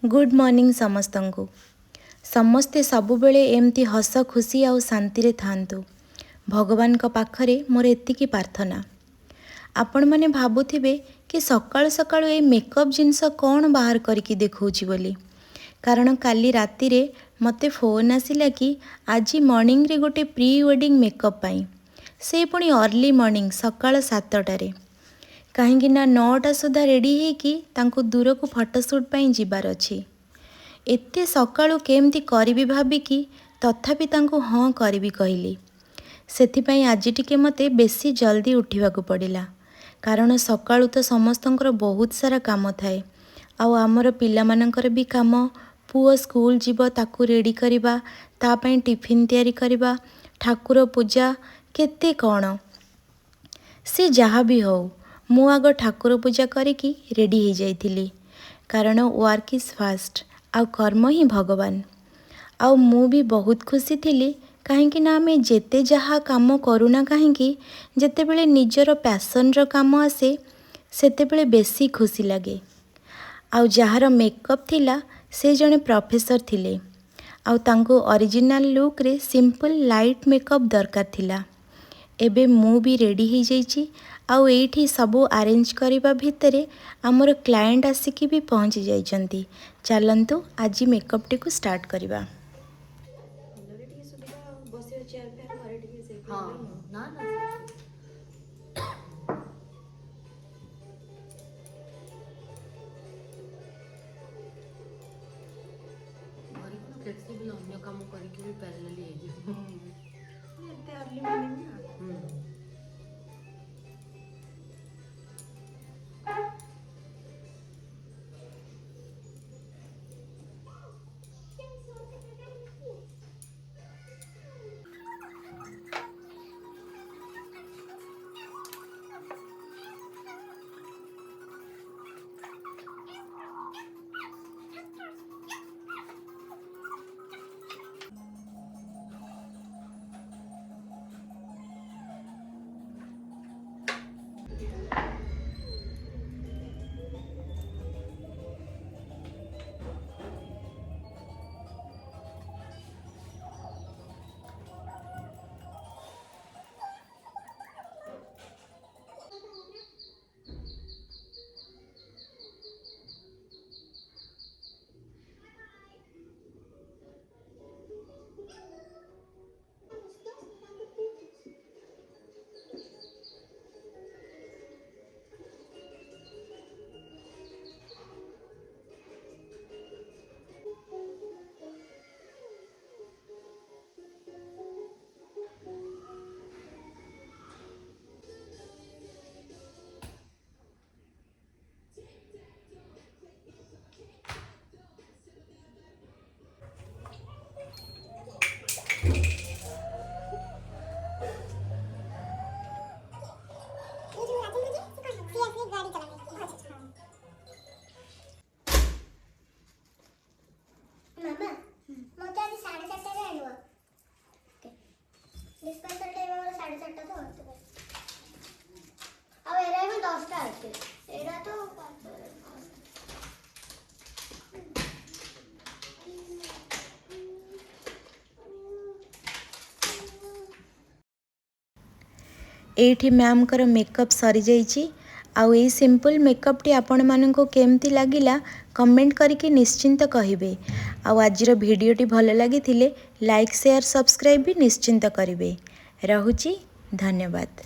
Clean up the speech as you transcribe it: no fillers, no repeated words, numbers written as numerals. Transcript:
Good morning समस्तंकु। समस्ते सबुबेले एमती हस खुशी आउ शांति रे थांतु। भगवान का पाखरे मोर एतिकी प्रार्थना। आपण माने भाबुथिबे कि सकाळु सकाळु ए मेकअप जिनस कौन बाहर करके देखौछि बोली। कारण काली राति रे मते फोन आसिला कि आज मॉर्निंग रे गोटे प्री वेडिंग मेकअप पाई, से पुणी अर्ली मॉर्निंग सकाळ 7टारे। कहीं ना 9टा सुधा रेडी होइकी तांको दूर को फोटोशूट पाई जिबार अछि। एते सकाळु केमती करिवि भाबिकी तथापि तांको हाँ करिवि कहली। सेथिपाई आज टिके मते बेसी जल्दी उठिबाकू पड़िला, कारण सकाळु तो समस्तंकर बहुत सारा काम थाए। आउ आमर पिलामानंकर भी काम, पुओ स्कूल जीव ताकू रेडी करिबा, ता पई टिफिन तैयारी करिबा, ठाकुर पूजा केते कौन। से जहा भी हो मु आग ठाकुर पूजा करिकी रेडी हो जाइथिली, कारण वर्क इज फास्ट आउ कर्म ही भगवान। आउ मु भी बहुत खुशी थिली, कहीं ना आमे जेते जहा काम करूना कहीं जेतेबेले निजर पैशन रो काम आसे सेतेबेले बेसी खुशी लगे। आउ जहार मेकअप थिला से जने प्रोफेसर थिले, आउ तांको ओरिजिनल लुक रे सिंपल लाइट मेकअप दरकार थिला। एबे मु भी रेडी हो जाइची। आउ एठी सबू अरेंज करबा भितरे आमर क्लाएंट आसिकी भी पहुँची जाइछंती। चलंतु आज मेकअप टी को स्टार्ट करबा। फ्लेक्सिबल अन्य काम करके भी पैरेलली एते अर्ली मॉर्निंग ना एठी मैम कर मेकअप सरी जाइची। आउ ए सिंपल मेकअप टी आपण माननको केमती लागिला कमेंट करके निश्चिंत कहिबे। आउ आजिर वीडियो टी भल लागिथिले लाइक शेयर सब्सक्राइब भी निश्चिंत करिवे। रहुची, धन्यवाद।